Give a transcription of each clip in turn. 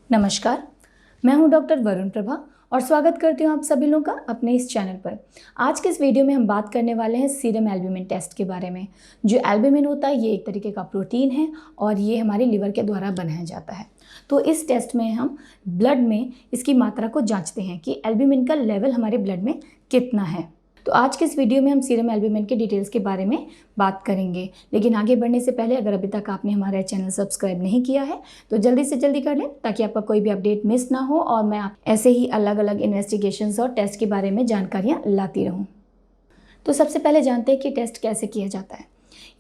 नमस्कार, मैं हूं डॉक्टर वरुण प्रभा और स्वागत करती हूं आप सभी लोगों का अपने इस चैनल पर। आज के इस वीडियो में हम बात करने वाले हैं सीरम एल्ब्यूमिन टेस्ट के बारे में। जो एल्ब्यूमिन होता है ये एक तरीके का प्रोटीन है और ये हमारे लिवर के द्वारा बनाया जाता है। तो इस टेस्ट में हम ब्लड में इसकी मात्रा को जाँचते हैं कि एल्ब्यूमिन का लेवल हमारे ब्लड में कितना है। तो आज के इस वीडियो में हम सीरम एल्ब्यूमिन के डिटेल्स के बारे में बात करेंगे, लेकिन आगे बढ़ने से पहले अगर अभी तक आपने हमारा चैनल सब्सक्राइब नहीं किया है तो जल्दी से जल्दी कर लें ताकि आपका कोई भी अपडेट मिस ना हो और मैं ऐसे ही अलग अलग इन्वेस्टिगेशंस और टेस्ट के बारे में जानकारियाँ लाती रहूँ। तो सबसे पहले जानते हैं कि टेस्ट कैसे किया जाता है।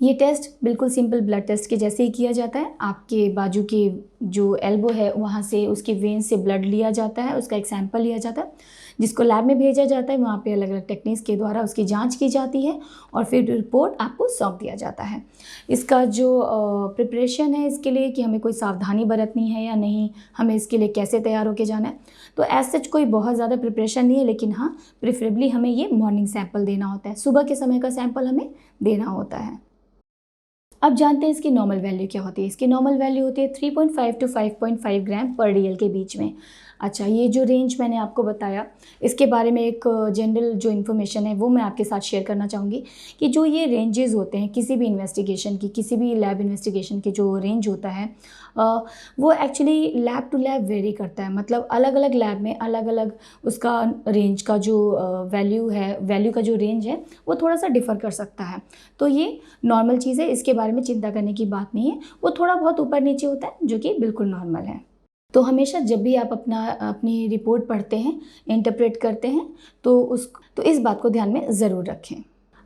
ये टेस्ट बिल्कुल सिंपल ब्लड टेस्ट के जैसे ही किया जाता है। आपके बाजू के जो एल्बो है वहाँ से उसकी वेन से ब्लड लिया जाता है, उसका एक सैंपल लिया जाता है जिसको लैब में भेजा जाता है। वहाँ पे अलग अलग टेक्निक्स के द्वारा उसकी जांच की जाती है और फिर रिपोर्ट आपको सौंप दिया जाता है। इसका जो प्रिपरेशन है इसके लिए कि हमें कोई सावधानी बरतनी है या नहीं, हमें इसके लिए कैसे तैयार होके जाना है, तो एज सच कोई बहुत ज़्यादा प्रिपरेशन नहीं है, लेकिन हाँ प्रेफरेबली हमें ये मॉर्निंग सैंपल देना होता है, सुबह के समय का सैंपल हमें देना होता है। अब जानते हैं इसकी नॉर्मल वैल्यू क्या होती है। इसकी नॉर्मल वैल्यू होती है 3.5 to 5.5 ग्राम पर डीएल के बीच में। अच्छा, ये जो रेंज मैंने आपको बताया इसके बारे में एक जनरल जो इन्फॉर्मेशन है वो मैं आपके साथ शेयर करना चाहूँगी कि जो ये रेंजेस होते हैं किसी भी इन्वेस्टिगेशन की, किसी भी लैब इन्वेस्टिगेशन की जो रेंज होता है वो actually lab to lab vary करता है। मतलब अलग अलग लैब में अलग अलग उसका रेंज का जो वैल्यू का जो रेंज है वो थोड़ा सा डिफ़र कर सकता है। तो ये नॉर्मल चीज़ है, इसके बारे में चिंता करने की बात नहीं है। वो थोड़ा बहुत ऊपर नीचे होता है जो कि बिल्कुल नॉर्मल है। तो हमेशा जब भी आप अपनी रिपोर्ट पढ़ते हैं, इंटरप्रेट करते हैं तो इस बात को ध्यान में ज़रूर रखें।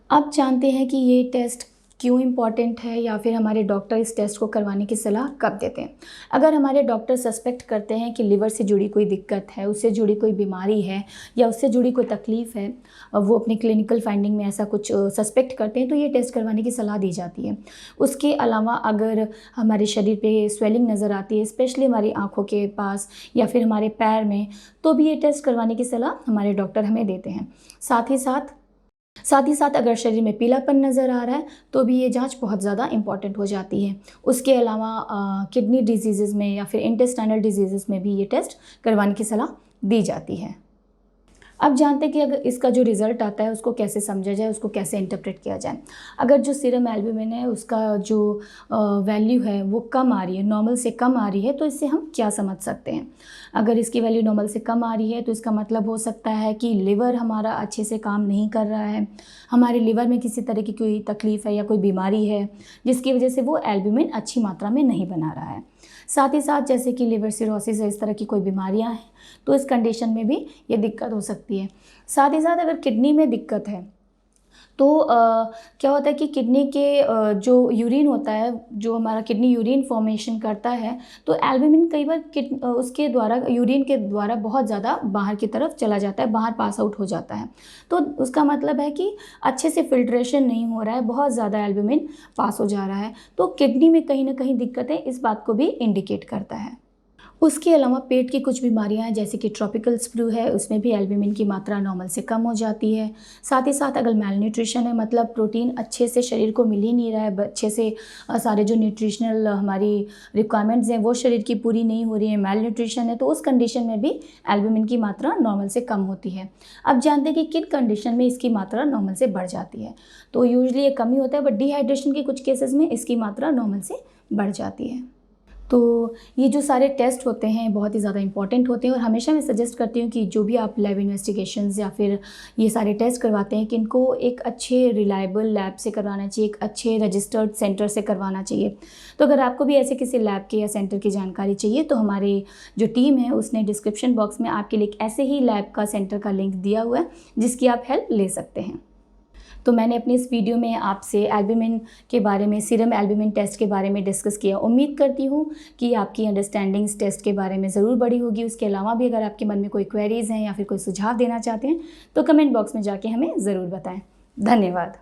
अब जानते हैं कि ये टेस्ट क्यों इम्पॉर्टेंट है या फिर हमारे डॉक्टर इस टेस्ट को करवाने की सलाह कब देते हैं। अगर हमारे डॉक्टर सस्पेक्ट करते हैं कि लिवर से जुड़ी कोई दिक्कत है, उससे जुड़ी कोई बीमारी है या उससे जुड़ी कोई तकलीफ़ है, वो अपनी क्लिनिकल फाइंडिंग में ऐसा कुछ सस्पेक्ट करते हैं तो ये टेस्ट करवाने की सलाह दी जाती है। उसके अलावा अगर हमारे शरीर पे स्वेलिंग नज़र आती है, स्पेशली हमारी आँखों के पास या फिर हमारे पैर में, तो भी ये टेस्ट करवाने की सलाह हमारे डॉक्टर हमें देते हैं। साथ ही साथ अगर शरीर में पीलापन नज़र आ रहा है तो भी ये जांच बहुत ज़्यादा इंपॉर्टेंट हो जाती है। उसके अलावा किडनी डिजीज़ में या फिर इंटेस्टाइनल डिजीज़ में भी ये टेस्ट करवाने की सलाह दी जाती है। अब जानते हैं कि अगर इसका जो रिज़ल्ट आता है उसको कैसे समझा जाए, उसको कैसे इंटरप्रेट किया जाए। अगर जो सीरम एल्ब्यूमिन है उसका जो वैल्यू है वो कम आ रही है, नॉर्मल से कम आ रही है, तो इससे हम क्या समझ सकते हैं। अगर इसकी वैल्यू नॉर्मल से कम आ रही है तो इसका मतलब हो सकता है कि लिवर हमारा अच्छे से काम नहीं कर रहा है, हमारे लिवर में किसी तरह की कोई तकलीफ़ है या कोई बीमारी है जिसकी वजह से वो एल्ब्यूमिन अच्छी मात्रा में नहीं बना रहा है। साथ ही साथ जैसे कि लिवर सिरोसिस है, इस तरह की कोई बीमारियां हैं तो इस कंडीशन में भी ये दिक्कत हो सकती है। साथ ही साथ अगर किडनी में दिक्कत है तो क्या होता है कि किडनी के जो यूरिन होता है, जो हमारा किडनी यूरिन फॉर्मेशन करता है, तो एल्ब्यूमिन कई बार उसके द्वारा यूरिन के द्वारा बहुत ज़्यादा बाहर की तरफ चला जाता है, बाहर पास आउट हो जाता है। तो उसका मतलब है कि अच्छे से फिल्ट्रेशन नहीं हो रहा है, बहुत ज़्यादा एल्ब्यूमिन पास हो जा रहा है, तो किडनी में कहीं ना कहीं दिक्कत है, इस बात को भी इंडिकेट करता है। उसके अलावा पेट की कुछ बीमारियां हैं जैसे कि ट्रॉपिकल स्प्रू है, उसमें भी एल्ब्यूमिन की मात्रा नॉर्मल से कम हो जाती है। साथ ही साथ अगर मैल न्यूट्रिशन है, मतलब प्रोटीन अच्छे से शरीर को मिल ही नहीं रहा है, अच्छे से सारे जो न्यूट्रिशनल हमारी रिक्वायरमेंट्स हैं वो शरीर की पूरी नहीं हो रही है, मैल न्यूट्रिशन है, तो उस कंडीशन में भी एल्ब्यूमिन की मात्रा नॉर्मल से कम होती है। अब जानते हैं कि किन कंडीशन में इसकी मात्रा नॉर्मल से बढ़ जाती है। तो यूजली ये कम ही होता है, बट डिहाइड्रेशन के कुछ केसेस में इसकी मात्रा नॉर्मल से बढ़ जाती है। तो ये जो सारे टेस्ट होते हैं बहुत ही ज़्यादा इंपॉर्टेंट होते हैं और हमेशा मैं सजेस्ट करती हूँ कि जो भी आप लैब इन्वेस्टिगेशंस या फिर ये सारे टेस्ट करवाते हैं कि इनको एक अच्छे रिलायबल लैब से करवाना चाहिए, एक अच्छे रजिस्टर्ड सेंटर से करवाना चाहिए। तो अगर आपको भी ऐसे किसी लैब के या सेंटर की जानकारी चाहिए तो हमारे जो टीम है उसने डिस्क्रिप्शन बॉक्स में आपके लिए एक ऐसे ही लैब का सेंटर का लिंक दिया हुआ है जिसकी आप हेल्प ले सकते हैं। तो मैंने अपनी इस वीडियो में आपसे एल्ब्यूमिन के बारे में, सीरम एल्ब्यूमिन टेस्ट के बारे में डिस्कस किया। उम्मीद करती हूँ कि आपकी अंडरस्टैंडिंग इस टेस्ट के बारे में ज़रूर बढ़ी होगी। उसके अलावा भी अगर आपके मन में कोई क्वेरीज़ हैं या फिर कोई सुझाव देना चाहते हैं तो कमेंट बॉक्स में जाके हमें ज़रूर बताएं। धन्यवाद।